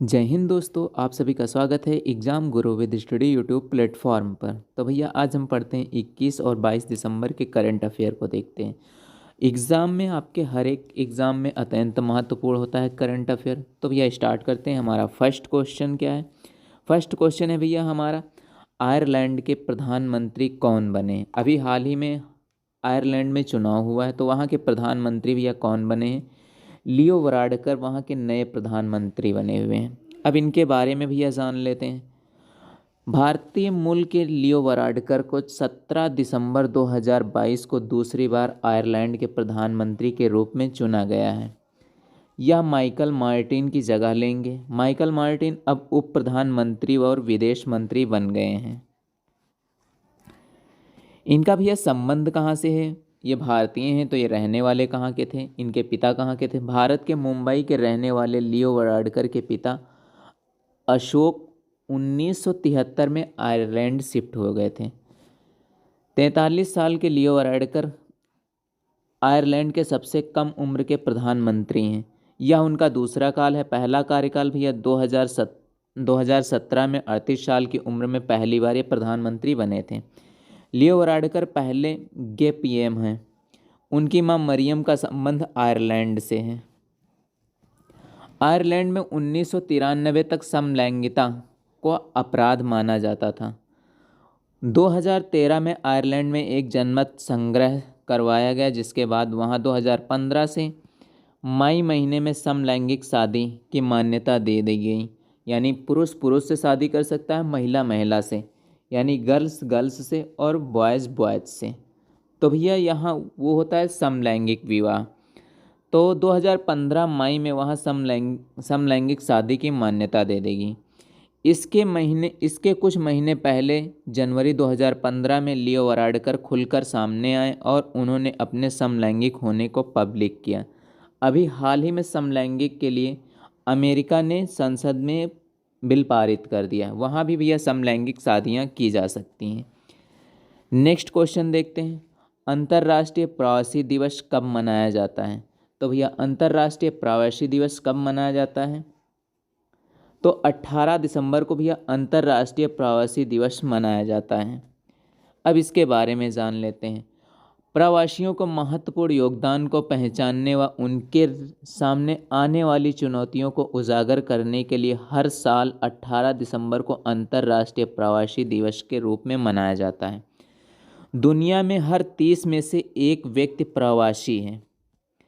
जय हिंद दोस्तों, आप सभी का स्वागत है exam Guru with study YouTube platform पर। तो भैया आज हम पढ़ते हैं 21 और 22 दिसंबर के करंट अफेयर को देखते हैं। एग्ज़ाम में आपके हर एक एग्ज़ाम में अत्यंत महत्वपूर्ण होता है करंट अफेयर। तो भैया स्टार्ट करते हैं। हमारा फर्स्ट क्वेश्चन क्या है? फर्स्ट क्वेश्चन है भैया हमारा, आयरलैंड के प्रधानमंत्री कौन बने? अभी हाल ही में आयरलैंड में चुनाव हुआ है, तो वहाँ के प्रधानमंत्री भैया कौन बने हैं? लियो वराडकर वहाँ के नए प्रधानमंत्री बने हुए हैं। अब इनके बारे में भैया जान लेते हैं। भारतीय मूल के लियो वराडकर को 17 दिसंबर 2022 को दूसरी बार आयरलैंड के प्रधानमंत्री के रूप में चुना गया है। यह माइकल मार्टिन की जगह लेंगे। माइकल मार्टिन अब उप प्रधानमंत्री और विदेश मंत्री बन गए हैं। इनका भैया संबंध कहाँ से है? ये भारतीय हैं, तो ये रहने वाले कहाँ के थे? इनके पिता कहाँ के थे? भारत के मुंबई के रहने वाले लियो वराडकर के पिता अशोक 1973 में आयरलैंड शिफ्ट हो गए थे। 43 साल के लियो वराडकर आयरलैंड के सबसे कम उम्र के प्रधानमंत्री हैं। यह उनका दूसरा काल है। पहला कार्यकाल भैया 2017 में 38 साल की उम्र में पहली बार ये प्रधानमंत्री बने थे। लियो वराडकर पहले गे पीएम हैं। उनकी मां मरियम का संबंध आयरलैंड से है। आयरलैंड में 1993 तक समलैंगिकता को अपराध माना जाता था। 2013 में आयरलैंड में एक जनमत संग्रह करवाया गया, जिसके बाद वहां 2015 से मई महीने में समलैंगिक शादी की मान्यता दे दी गई। यानी पुरुष पुरुष से शादी कर सकता है, महिला महिला से, यानी गर्ल्स गर्ल्स से और बॉयज़ बॉयज़ से। तो भैया यहाँ वो होता है समलैंगिक विवाह। तो 2015 मई में वहाँ समलैंगिक शादी की मान्यता दे देगी। इसके कुछ महीने पहले जनवरी 2015 में लियो वराडकर खुलकर सामने आए और उन्होंने अपने समलैंगिक होने को पब्लिक किया। अभी हाल ही में समलैंगिक के लिए अमेरिका ने संसद में बिल पारित कर दिया। वहाँ भी भैया समलैंगिक शादियाँ की जा सकती हैं। नेक्स्ट क्वेश्चन देखते हैं। अंतर्राष्ट्रीय प्रवासी दिवस कब मनाया जाता है? तो भैया अंतर्राष्ट्रीय प्रवासी दिवस कब मनाया जाता है? तो 18 दिसंबर को भैया अंतर्राष्ट्रीय प्रवासी दिवस मनाया जाता है। अब इसके बारे में जान लेते हैं। प्रवासियों को महत्वपूर्ण योगदान को पहचानने व उनके सामने आने वाली चुनौतियों को उजागर करने के लिए हर साल 18 दिसंबर को अंतर्राष्ट्रीय प्रवासी दिवस के रूप में मनाया जाता है। दुनिया में हर 30 में से एक व्यक्ति प्रवासी है।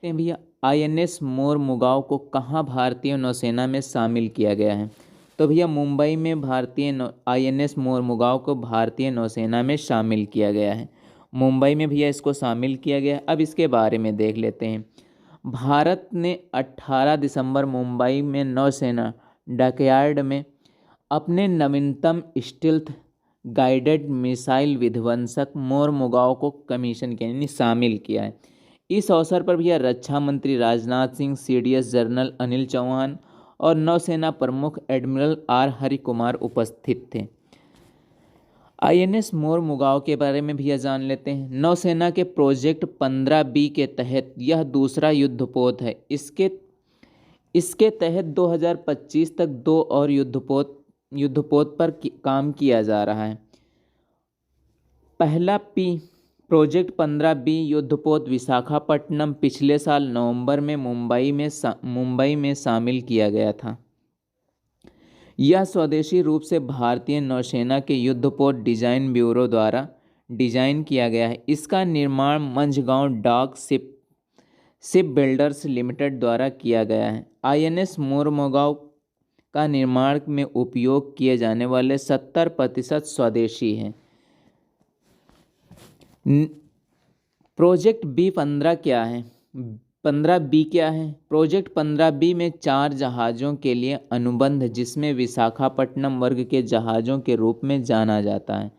भैया आईएनएस मोरमुगाव को कहाँ भारतीय नौसेना में शामिल किया गया है? तो भैया मुंबई में भारतीय आईएनएस मोरमुगाव को भारतीय नौसेना में शामिल किया गया है। मुंबई में भैया इसको शामिल किया गया है। अब इसके बारे में देख लेते हैं। भारत ने 18 दिसंबर मुंबई में नौसेना डॉकयार्ड में अपने नवीनतम स्टील्थ गाइडेड मिसाइल विध्वंसक मोरमुगाव को कमीशन किया, यानी शामिल किया है। इस अवसर पर भैया रक्षा मंत्री राजनाथ सिंह, सीडीएस जनरल अनिल चौहान और नौसेना प्रमुख एडमिरल आर हरि कुमार उपस्थित थे। आईएनएस मोरमुगाव के बारे में भैया जान लेते हैं। नौसेना के प्रोजेक्ट 15B के तहत यह दूसरा युद्धपोत है। इसके तहत 2025 तक 2 और युद्धपोत पर काम किया जा रहा है। पहला प्रोजेक्ट 15B युद्धपोत विशाखापट्टनम पिछले साल नवंबर में मुंबई में शामिल किया गया था। यह स्वदेशी रूप से भारतीय नौसेना के युद्धपोत डिजाइन ब्यूरो द्वारा डिजाइन किया गया है। इसका निर्माण Mazagon dock ship builders limited द्वारा किया गया है। आईएनएस मोरमुगाव का निर्माण में उपयोग किए जाने वाले 70% स्वदेशी हैं। प्रोजेक्ट B15 क्या है? 15B क्या है? प्रोजेक्ट 15B में 4 जहाज़ों के लिए अनुबंध, जिसमें विशाखापट्टनम वर्ग के जहाज़ों के रूप में जाना जाता है,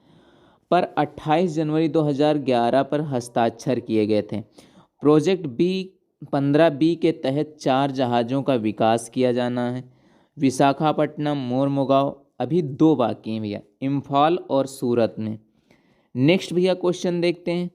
पर 28 जनवरी 2011 पर हस्ताक्षर किए गए थे। प्रोजेक्ट 15B के तहत 4 जहाज़ों का विकास किया जाना है। विशाखापट्टनम, मोरमुगाव, अभी 2 बाकी हैं भैया, इम्फाल और सूरत में। नेक्स्ट भैया क्वेश्चन देखते हैं।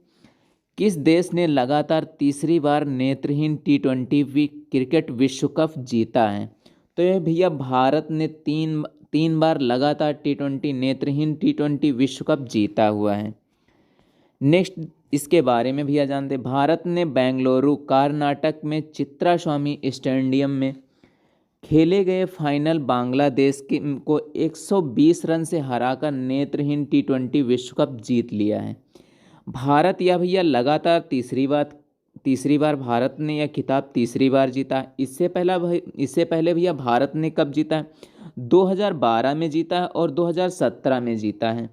किस देश ने लगातार तीसरी बार नेत्रहीन T20 क्रिकेट विश्व कप जीता है? तो ये भैया भारत ने तीन तीन बार लगातार टी20 नेत्रहीन टी20 विश्व कप जीता हुआ है। नेक्स्ट इसके बारे में भैया जानते हैं। भारत ने बेंगलुरु कर्नाटक में चित्रास्वामी स्टेडियम में खेले गए फाइनल बांग्लादेश को 120 रन से हराकर नेत्रहीन टी20 विश्व कप जीत लिया है। भारत यह भैया लगातार तीसरी बार भारत ने यह खिताब तीसरी बार जीता। इससे पहले भैया भारत ने कब जीता है? 2012 में जीता है और 2017 में जीता है।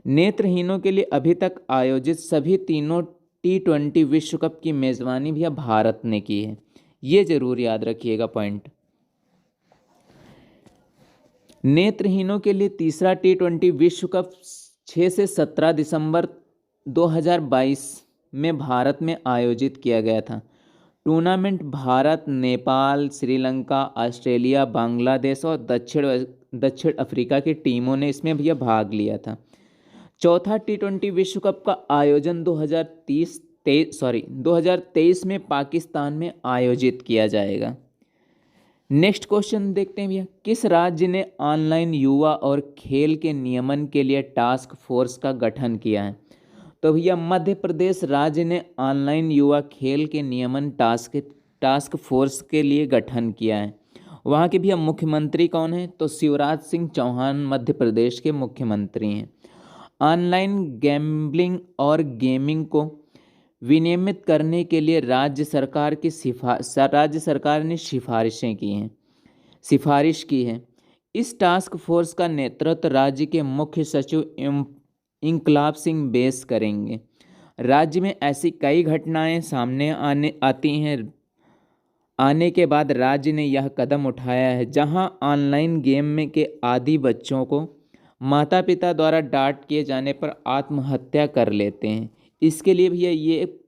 नेत्रहीनों के लिए अभी तक आयोजित सभी तीनों टी20 विश्व कप की मेज़बानी भैया भारत ने की है। ये जरूर याद रखिएगा पॉइंट। नेत्रहीनों के लिए तीसरा टी20 विश्व कप 6 से 17 दिसंबर 2022 में भारत में आयोजित किया गया था। टूर्नामेंट भारत, नेपाल, श्रीलंका, ऑस्ट्रेलिया, बांग्लादेश और दक्षिण अफ्रीका की टीमों ने इसमें भैया भाग लिया था। चौथा टी20 विश्व कप का आयोजन 2023 में पाकिस्तान में आयोजित किया जाएगा। नेक्स्ट क्वेश्चन देखते हैं भैया। किस राज्य ने ऑनलाइन युवा और खेल के नियमन के लिए टास्क फोर्स का गठन किया है? तो भैया मध्य प्रदेश राज्य ने ऑनलाइन युवा खेल के नियमन टास्क फोर्स के लिए गठन किया है। वहाँ के भैया मुख्यमंत्री कौन है? तो शिवराज सिंह चौहान मध्य प्रदेश के मुख्यमंत्री हैं। ऑनलाइन गैम्बलिंग और गेमिंग को विनियमित करने के लिए राज्य सरकार ने सिफारिश की है। इस टास्क फोर्स का नेतृत्व राज्य के मुख्य सचिव इंकलाब सिंह बेस करेंगे। राज्य में ऐसी कई घटनाएं सामने आने के बाद राज्य ने यह कदम उठाया है जहां ऑनलाइन गेम के आदी बच्चों को माता पिता द्वारा डांट किए जाने पर आत्महत्या कर लेते हैं। इसके लिए भैया ये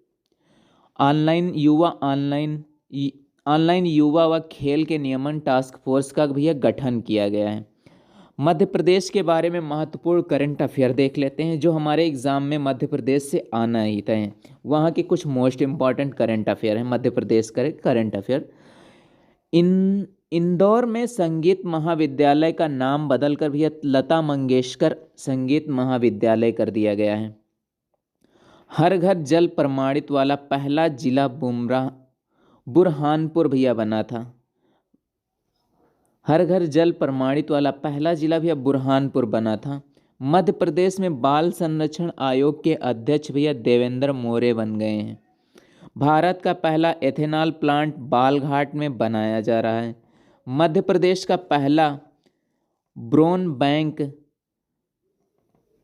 ऑनलाइन युवा व खेल के नियमन टास्क फोर्स का भैया गठन किया गया है। मध्य प्रदेश के बारे में महत्वपूर्ण करंट अफेयर देख लेते हैं जो हमारे एग्जाम में मध्य प्रदेश से आना ही तय है। वहाँ के कुछ मोस्ट इम्पॉर्टेंट करंट अफेयर हैं मध्य प्रदेश का करंट अफेयर। इंदौर में संगीत महाविद्यालय का नाम बदलकर भैया लता मंगेशकर संगीत महाविद्यालय कर दिया गया है। हर घर जल प्रमाणित वाला पहला जिला बुरहानपुर भैया बना था। हर घर जल प्रमाणित वाला पहला जिला भैया बुरहानपुर बना था। मध्य प्रदेश में बाल संरक्षण आयोग के अध्यक्ष भैया देवेंद्र मौर्य बन गए हैं। भारत का पहला एथेनॉल प्लांट बालघाट में बनाया जा रहा है। मध्य प्रदेश का पहला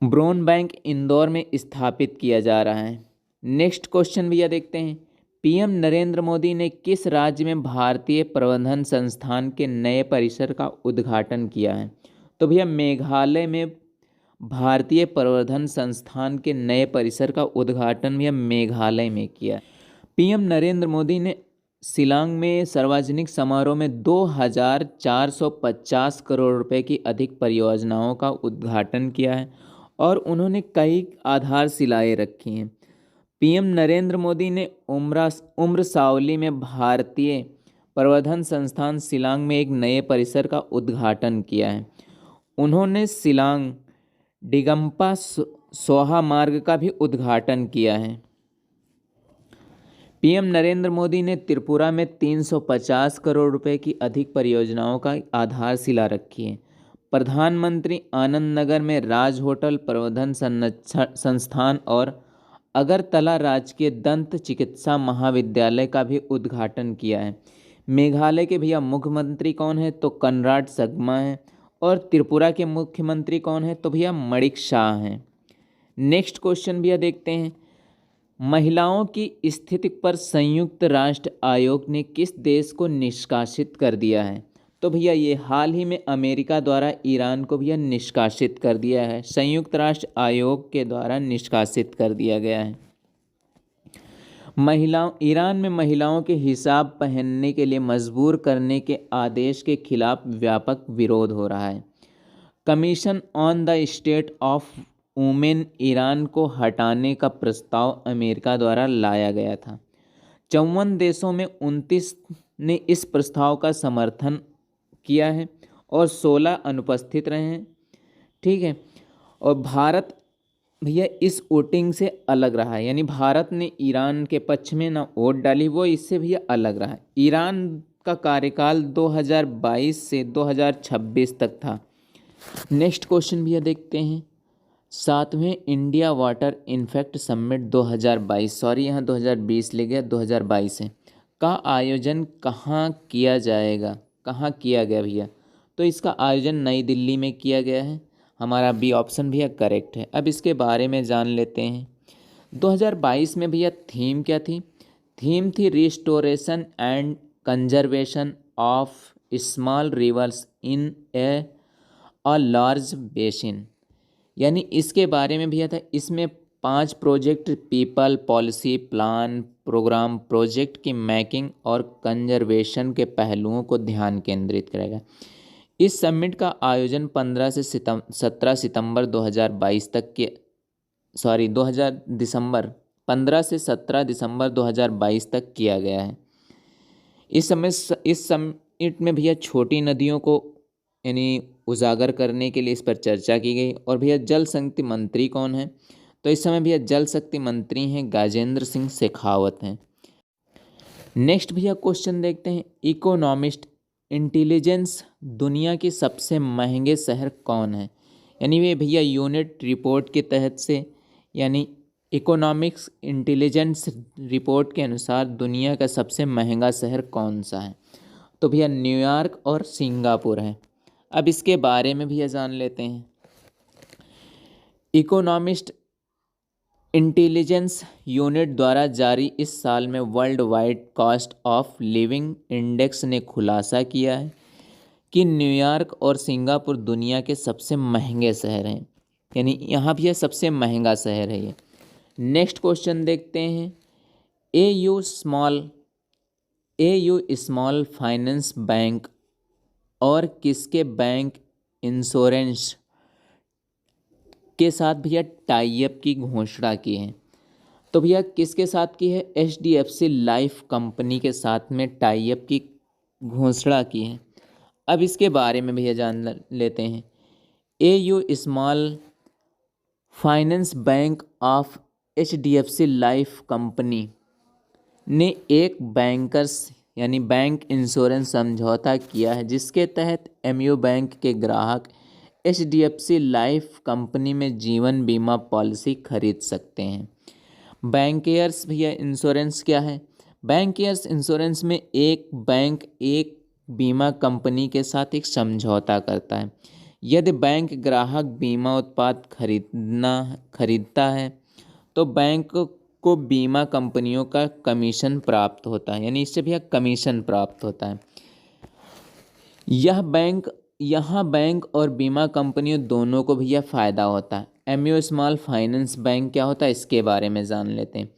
ब्रोन बैंक इंदौर में स्थापित किया जा रहा है। नेक्स्ट क्वेश्चन भैया देखते हैं। पीएम नरेंद्र मोदी ने किस राज्य में भारतीय प्रबंधन संस्थान के नए परिसर का उद्घाटन किया है? तो भैया मेघालय में भारतीय प्रबंधन संस्थान के नए परिसर का उद्घाटन भैया मेघालय में किया। पीएम नरेंद्र मोदी ने शिलांग में सार्वजनिक समारोह में 2450 करोड़ रुपए की अधिक परियोजनाओं का उद्घाटन किया है और उन्होंने कई आधारशिलाएं रखी हैं। पीएम नरेंद्र मोदी ने उम्र सावली में भारतीय प्रबंधन संस्थान शिलांग में एक नए परिसर का उद्घाटन किया है। उन्होंने शिलांग डिगम्पा सोहा मार्ग का भी उद्घाटन किया है। पीएम नरेंद्र मोदी ने त्रिपुरा में 350 करोड़ रुपए की अधिक परियोजनाओं का आधारशिला रखी है। प्रधानमंत्री आनंद नगर में राज होटल प्रबंधन संस्थान और अगरतला राजकीय दंत चिकित्सा महाविद्यालय का भी उद्घाटन किया है। मेघालय के भैया मुख्यमंत्री कौन है? तो कनराड संगमा है। और त्रिपुरा के मुख्यमंत्री कौन है? तो भैया मणिक शाह हैं। नेक्स्ट क्वेश्चन भैया देखते हैं। महिलाओं की स्थिति पर संयुक्त राष्ट्र आयोग ने किस देश को निष्कासित कर दिया है? तो भैया ये हाल ही में अमेरिका द्वारा ईरान को भैया निष्कासित कर दिया है। संयुक्त राष्ट्र आयोग के द्वारा निष्कासित कर दिया गया है। ईरान में महिलाओं के हिजाब पहनने के लिए मजबूर करने के आदेश के खिलाफ व्यापक विरोध हो रहा है। Commission on the state of women Iran को हटाने का प्रस्ताव अमेरिका द्वारा लाया गया था। 54 देशों में 29 ने इस प्रस्ताव का समर्थन किया है और 16 अनुपस्थित रहे हैं। ठीक है। और भारत भैया इस वोटिंग से अलग रहा है, यानी भारत ने ईरान के पक्ष में ना वोट डाली, वो इससे भैया अलग रहा है। ईरान का कार्यकाल 2022 से 2026 तक था। नेक्स्ट क्वेश्चन भैया देखते हैं। 7वें India water impact summit 2022, sorry यहाँ 2020 ले गया, 2022 है, का आयोजन कहाँ किया जाएगा, कहाँ किया गया भैया? तो इसका आयोजन नई दिल्ली में किया गया है। हमारा बी ऑप्शन भैया करेक्ट है। अब इसके बारे में जान लेते हैं। 2022 में भैया थीम क्या थी? थीम थी restoration and conservation of small rivers in a large basin, यानी इसके बारे में भैया था। इसमें 5 project people, policy, plan, program, project की मैकिंग और कंजर्वेशन के पहलुओं को ध्यान केंद्रित करेगा। इस समिट का आयोजन 15 से 17 सितंबर 2022 तक के, सॉरी 2000 दिसंबर 15 से 17 दिसंबर 2022 तक किया गया है। इस समिट में भैया छोटी नदियों को यानी उजागर करने के लिए इस पर चर्चा की गई। और भैया जल शक्ति मंत्री कौन है? तो इस समय भैया जल शक्ति मंत्री हैं गजेंद्र सिंह शेखावत हैं। नेक्स्ट भैया क्वेश्चन देखते हैं। इकोनॉमिस्ट इंटेलिजेंस दुनिया के सबसे महंगे शहर कौन है? यानी वे भैया यूनिट रिपोर्ट के तहत से, यानी इकोनॉमिक्स इंटेलिजेंस रिपोर्ट के अनुसार दुनिया का सबसे महंगा शहर कौन सा है? तो भैया न्यूयॉर्क और सिंगापुर है। अब इसके बारे में भैया जान लेते हैं। इकोनॉमिस्ट इंटेलिजेंस यूनिट द्वारा जारी इस साल में world wide cost of living index ने खुलासा किया है कि न्यूयॉर्क और सिंगापुर दुनिया के सबसे महंगे शहर हैं, यानी यहाँ भी यह सबसे महंगा शहर है ये। नेक्स्ट क्वेश्चन देखते हैं। एयू स्मॉल फाइनेंस बैंक और किसके बैंक इंश्योरेंस के साथ भैया टाई अप की घोषणा की है? तो भैया किसके साथ की है? HDFC लाइफ कंपनी के साथ में टाई अप की घोषणा की है। अब इसके बारे में भैया जान लेते हैं। AU small finance bank of HDFC life company ने एक बैंकर्स यानी बैंक इंश्योरेंस समझौता किया है, जिसके तहत MU बैंक के ग्राहक HDFC लाइफ कंपनी में जीवन बीमा पॉलिसी खरीद सकते हैं। बैंकर्स भैया इंश्योरेंस क्या है? बैंकर्स इंश्योरेंस में एक बैंक एक बीमा कंपनी के साथ एक समझौता करता है। यदि बैंक ग्राहक बीमा उत्पाद खरीदता है तो बैंक को बीमा कंपनियों का कमीशन प्राप्त होता है, यानी इससे भैया कमीशन प्राप्त होता है। यहाँ बैंक और बीमा कंपनियों दोनों को भैया फ़ायदा होता है। MU स्मॉल फाइनेंस बैंक क्या होता है, इसके बारे में जान लेते हैं।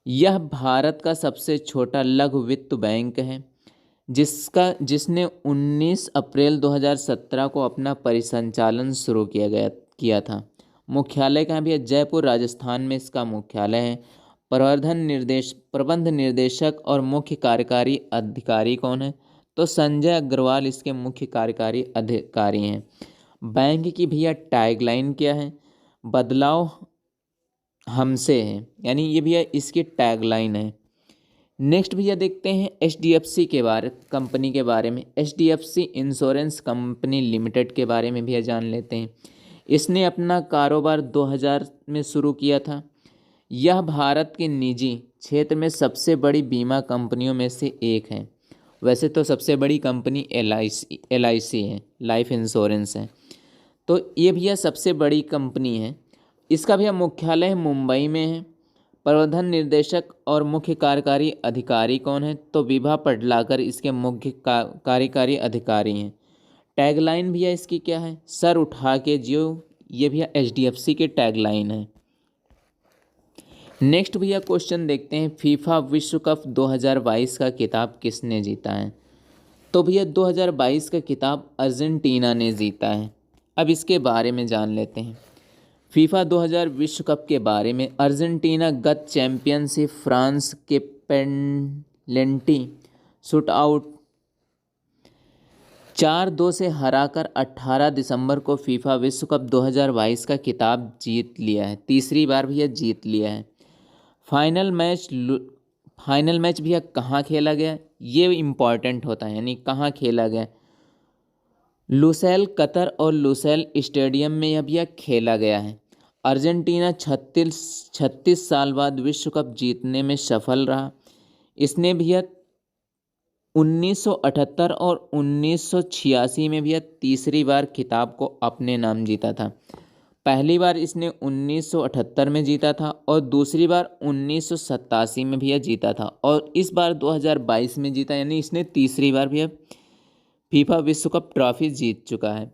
यह भारत का सबसे छोटा लघु वित्त बैंक है, जिसने 19 अप्रैल 2017 को अपना परिसंचालन शुरू किया था। मुख्यालय कहाँ भैया? जयपुर राजस्थान में इसका मुख्यालय है। प्रबंध निर्देशक और मुख्य कार्यकारी अधिकारी कौन है? तो संजय अग्रवाल इसके मुख्य कार्यकारी अधिकारी हैं। बैंक की भैया टैगलाइन क्या है? बदलाव हमसे है, यानी ये भैया इसकी टैगलाइन है। नेक्स्ट भैया देखते हैं HDFC कंपनी के बारे में। HDFC इंश्योरेंस कंपनी लिमिटेड के बारे में भैया जान लेते हैं। इसने अपना कारोबार 2000 में शुरू किया था। यह भारत के निजी क्षेत्र में सबसे बड़ी बीमा कंपनियों में से एक है। वैसे तो सबसे बड़ी कंपनी LIC है, लाइफ इंश्योरेंस है। तो ये भैया सबसे बड़ी कंपनी है। इसका भैया मुख्यालय मुंबई में है। प्रबंधन निर्देशक और मुख्य कार्यकारी अधिकारी कौन है? तो विभा पडलाकर इसके मुख्य कार्यकारी अधिकारी हैं। टैगलाइन भैया इसकी क्या है? सर उठा के जियो। ये भैया HDFC की टैगलाइन है। नेक्स्ट भैया क्वेश्चन देखते हैं। फीफा विश्व कप 2022 का खिताब किसने जीता है? तो भैया 2022 का खिताब अर्जेंटीना ने जीता है। अब इसके बारे में जान लेते हैं। फीफा 2000 विश्व कप के बारे में। अर्जेंटीना गत चैंपियनशिप फ्रांस के पेनल्टी शूटआउट 4-2 से हराकर 18 दिसंबर को फीफा विश्व कप 2022 का खिताब जीत लिया है, तीसरी बार भी यह जीत लिया है। फाइनल मैच फाइनल मैच भी कहाँ खेला गया, ये इम्पॉर्टेंट होता है, यानी कहाँ खेला गया। लुसैल कतर और लुसैल स्टेडियम में यह भी खेला गया है। अर्जेंटीना 36 साल बाद विश्व कप जीतने में सफल रहा। इसने भी 1978 और 1986 में भी तीसरी बार खिताब को अपने नाम जीता था। पहली बार इसने 1978 में जीता था और दूसरी बार 1987 में भी जीता था और इस बार 2022 में जीता, यानी इसने तीसरी बार भी फीफा विश्व कप ट्रॉफी जीत चुका है।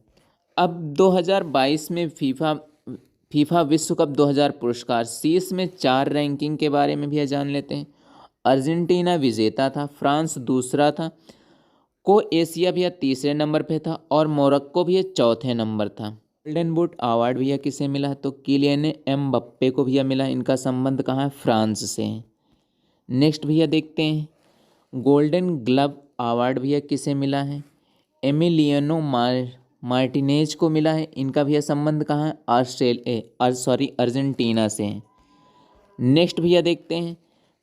अब 2022 में फीफा विश्व कप 2000 पुरस्कार शीर्ष में 4 रैंकिंग के बारे में भी जान लेते हैं। अर्जेंटीना विजेता था, फ्रांस दूसरा था, एशिया भी तीसरे नंबर पे था और मोरक्को भी चौथे नंबर था। गोल्डन बूट अवार्ड भी किसे मिला, तो किलियन एम्बाप्पे को भी मिला। इनका संबंध कहाँ है, फ्रांस से है। नेक्स्ट भैया देखते हैं गोल्डन ग्लव अवार्ड भी किसे मिला है, एमिलियानो मार्टिनेज को मिला है। इनका भी संबंध कहाँ है, अर्जेंटीना से है। नेक्स्ट भैया देखते हैं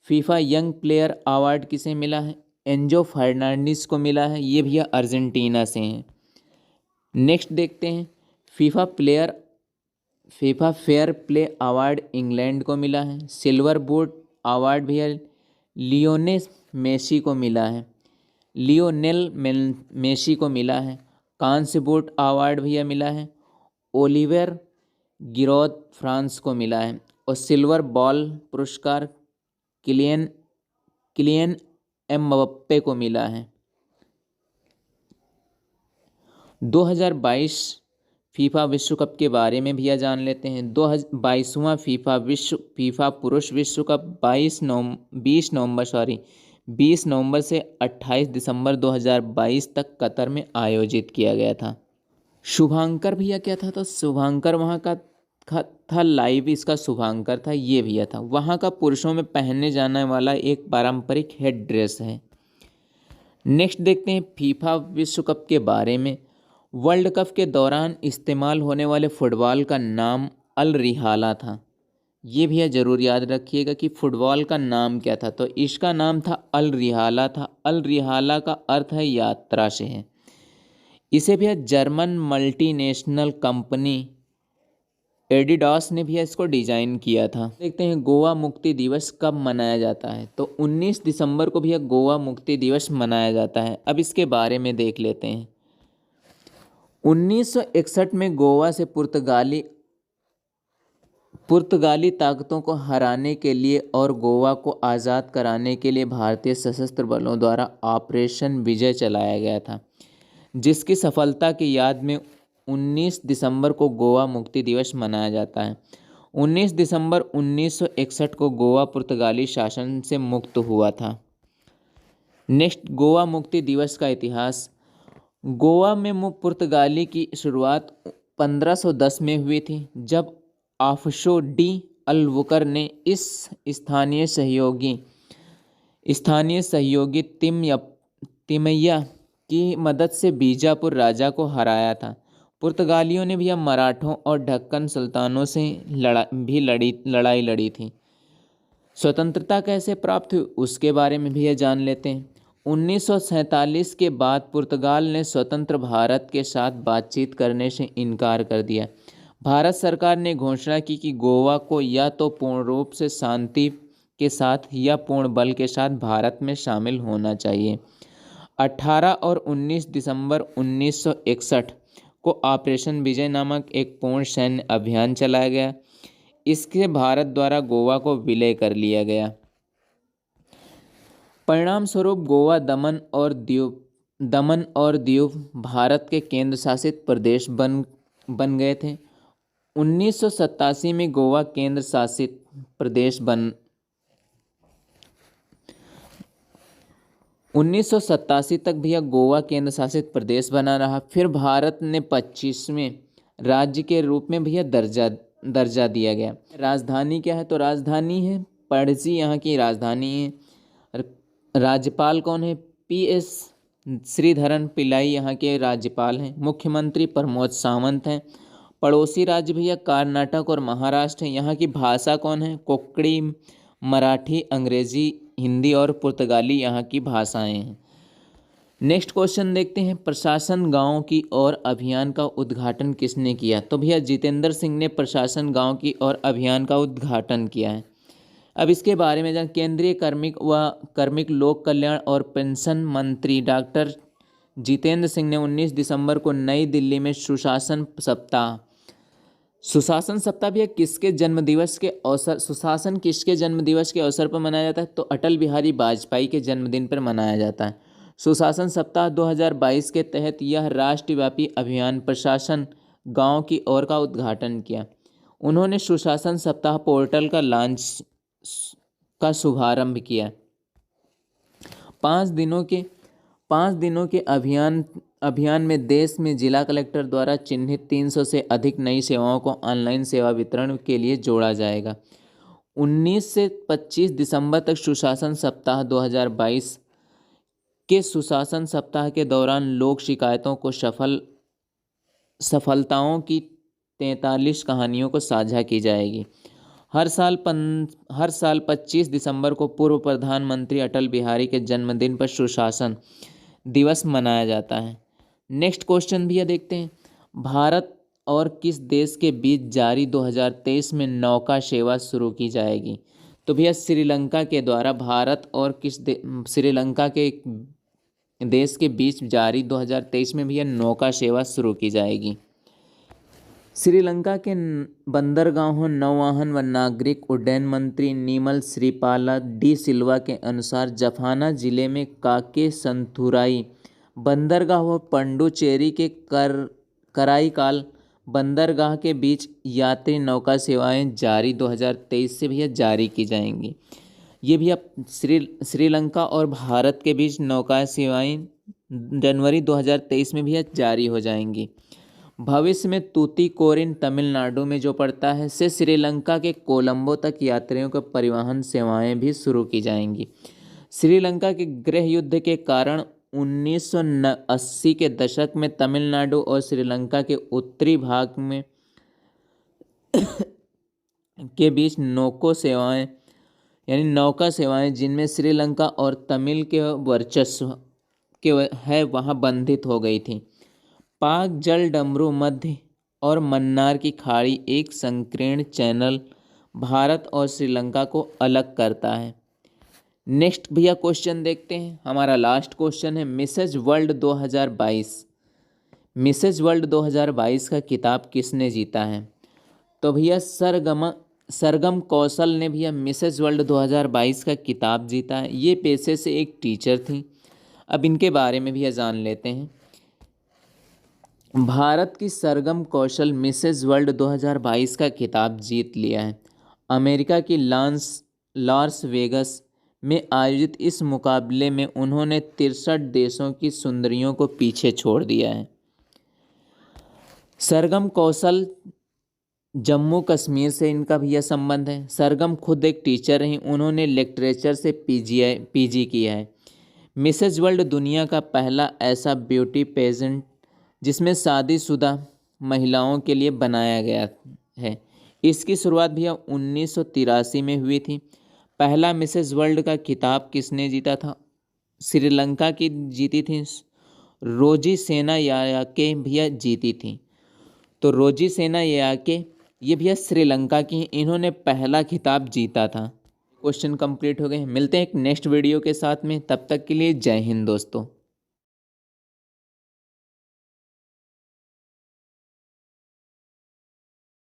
फीफा यंग प्लेयर अवार्ड किसे मिला है, एंजो फर्नांडिस को मिला है, ये भैया अर्जेंटीना से हैं। नेक्स्ट देखते हैं FIFA fair play award England को मिला है। सिल्वर बूट अवार्ड भैया लियोनेल मेसी को मिला है। कांस्य बूट अवार्ड भैया मिला है ओलिवर गिरोद फ्रांस को मिला है और सिल्वर बॉल पुरस्कार किलियन एम्बाप्पे को मिला है। 2022 फीफा विश्व कप के बारे में भी जान लेते हैं। 22वां फीफा पुरुष विश्व कप 20 नवंबर से 28 दिसंबर 2022 तक कतर में आयोजित किया गया था। शुभांकर भैया क्या था, तो शुभांकर वहाँ का था लाइव, इसका शुभांकर था, ये भैया था। वहाँ का पुरुषों में पहनने जाने वाला एक पारंपरिक हेड ड्रेस है। नेक्स्ट देखते हैं फीफा विश्व कप के बारे में। वर्ल्ड कप के दौरान इस्तेमाल होने वाले फुटबॉल का नाम अल रिहाला था। ये भैया ज़रूर याद रखिएगा कि फुटबॉल का नाम क्या था, तो इसका नाम था अल रिहाला था। अल रिहाला का अर्थ है यात्रा से है। इसे भैया जर्मन मल्टीनेशनल कंपनी एडिडास ने भी इसको डिजाइन किया था। देखते हैं गोवा मुक्ति दिवस कब मनाया जाता है, तो 19 दिसंबर को भी गोवा मुक्ति दिवस मनाया जाता है। अब इसके बारे में देख लेते हैं। 1961 में गोवा से पुर्तगाली ताकतों को हराने के लिए और गोवा को आज़ाद कराने के लिए भारतीय सशस्त्र बलों द्वारा ऑपरेशन विजय चलाया गया था, जिसकी सफलता की याद में 19 दिसंबर को गोवा मुक्ति दिवस मनाया जाता है। 19 दिसंबर 1961 को गोवा पुर्तगाली शासन से मुक्त हुआ था। नेक्स्ट गोवा मुक्ति दिवस का इतिहास। गोवा में पुर्तगाली की शुरुआत 1510 में हुई थी, जब आफशो डी अलवुकर ने इस स्थानीय सहयोगी तिमैया की मदद से बीजापुर राजा को हराया था। पुर्तगालियों ने भी मराठों और ढक्कन सुल्तानों से लड़ाई लड़ी थी। स्वतंत्रता कैसे प्राप्त हुई, उसके बारे में भी जान लेते हैं। 1947 के बाद पुर्तगाल ने स्वतंत्र भारत के साथ बातचीत करने से इनकार कर दिया। भारत सरकार ने घोषणा की कि गोवा को या तो पूर्ण रूप से शांति के साथ या पूर्ण बल के साथ भारत में शामिल होना चाहिए। 18 और 19 दिसंबर 1961 को ऑपरेशन विजय नामक एक पूर्ण सैन्य अभियान चलाया गया। इसके भारत द्वारा गोवा को विलय कर लिया गया। परिणाम स्वरूप गोवा दमन और दीव भारत के केंद्र शासित प्रदेश बन गए थे। 1987 में गोवा केंद्र शासित प्रदेश 1987 तक भैया गोवा केंद्र शासित प्रदेश बना रहा। फिर भारत ने 25वें राज्य के रूप में भैया दर्जा दिया गया। राजधानी क्या है, तो राजधानी है पणजी, यहाँ की राजधानी है। राज्यपाल कौन है, PS श्रीधरन पिल्लाई यहाँ के राज्यपाल हैं। मुख्यमंत्री प्रमोद सावंत हैं। पड़ोसी राज्य भैया कर्नाटक और महाराष्ट्र हैं। यहाँ की भाषा कौन है? कोंकणी, मराठी, अंग्रेजी, हिंदी और पुर्तगाली यहाँ की भाषाएं हैं। नेक्स्ट क्वेश्चन देखते हैं, प्रशासन गांव की ओर अभियान का उद्घाटन किसने किया? तो भैया जितेंद्र सिंह ने प्रशासन गांव की ओर अभियान का उद्घाटन किया है। अब इसके बारे में जान, केंद्रीय कार्मिक लोक कल्याण और पेंशन मंत्री डॉक्टर जितेंद्र सिंह ने 19 दिसंबर को नई दिल्ली में सुशासन सप्ताह भैया किसके जन्मदिवस के अवसर, सुशासन किसके जन्मदिवस के अवसर पर मनाया जाता है? तो अटल बिहारी वाजपेयी के जन्मदिन पर मनाया जाता है। सुशासन सप्ताह 2022 के तहत यह राष्ट्रव्यापी अभियान प्रशासन गांव की ओर का उद्घाटन किया। उन्होंने सुशासन सप्ताह पोर्टल का शुभारंभ किया। 5 दिनों के अभियान में देश में जिला कलेक्टर द्वारा चिन्हित 300 से अधिक नई सेवाओं को ऑनलाइन सेवा वितरण के लिए जोड़ा जाएगा। 19 से 25 दिसंबर तक सुशासन सप्ताह 2022 के सुशासन सप्ताह के दौरान लोक शिकायतों को सफलताओं की 43 कहानियों को साझा की जाएगी। हर साल 25 दिसंबर को पूर्व प्रधानमंत्री अटल बिहारी के जन्मदिन पर सुशासन दिवस मनाया जाता है। नेक्स्ट क्वेश्चन भैया देखते हैं, भारत और किस देश के बीच जारी 2023 में नौका सेवा शुरू की जाएगी? तो भैया श्रीलंका के द्वारा भारत और श्रीलंका के देश के बीच जारी 2023 में भैया नौका सेवा शुरू की जाएगी। श्रीलंका के बंदरगाहों, नौवहन व नागरिक उड्डयन मंत्री निमल श्रीपाला डी सिल्वा के अनुसार जाफना जिले में काके संथुराई बंदरगाह व पंडुचेरी के कराईकाल बंदरगाह के बीच यात्री नौका सेवाएं जारी 2023 से भैया जारी की जाएंगी। ये भैया श्रीलंका और भारत के बीच नौका सेवाएं जनवरी 2023 में भैया जारी हो जाएंगी। भविष्य में तूतीकोरिन तमिलनाडु में जो पड़ता है से श्रीलंका के कोलंबो तक यात्रियों को परिवहन सेवाएं भी शुरू की जाएंगी। श्रीलंका के गृह युद्ध के कारण 1980 के दशक में तमिलनाडु और श्रीलंका के उत्तरी भाग में के बीच नौका सेवाएं जिनमें श्रीलंका और तमिल के वर्चस्व के है वहाँ बंधित हो गई थी। पाक जल डमरू मध्य और मन्नार की खाड़ी एक संकीर्ण चैनल भारत और श्रीलंका को अलग करता है। नेक्स्ट भैया क्वेश्चन देखते हैं, हमारा लास्ट क्वेश्चन है, मिसेज वर्ल्ड 2022 का खिताब किसने जीता है? तो भैया सरगम कौशल ने भैया मिसेज वर्ल्ड 2022 का खिताब जीता है। ये पेशे से एक टीचर थी। अब इनके बारे में भैया जान लेते हैं। भारत की सरगम कौशल मिसेज वर्ल्ड 2022 का खिताब जीत लिया है। अमेरिका की लास वेगस में आयोजित इस मुकाबले में उन्होंने 63 देशों की सुंदरियों को पीछे छोड़ दिया है। सरगम कौशल जम्मू कश्मीर से इनका भैया संबंध है। सरगम खुद एक टीचर हैं। उन्होंने लिटरेचर से पीजी किया है। मिसेज वर्ल्ड दुनिया का पहला ऐसा ब्यूटी पेजेंट जिसमें शादीशुदा महिलाओं के लिए बनाया गया है। इसकी शुरुआत भैया 1983 में हुई थी। पहला मिसेज वर्ल्ड का खिताब किसने जीता था? श्रीलंका की जीती थी, रोजी सेना याके भैया जीती थी। तो रोजी सेना याके ये भैया श्रीलंका की, इन्होंने पहला खिताब जीता था। क्वेश्चन कंप्लीट हो गए। मिलते हैं एक नेक्स्ट वीडियो के साथ में, तब तक के लिए जय हिंद दोस्तों।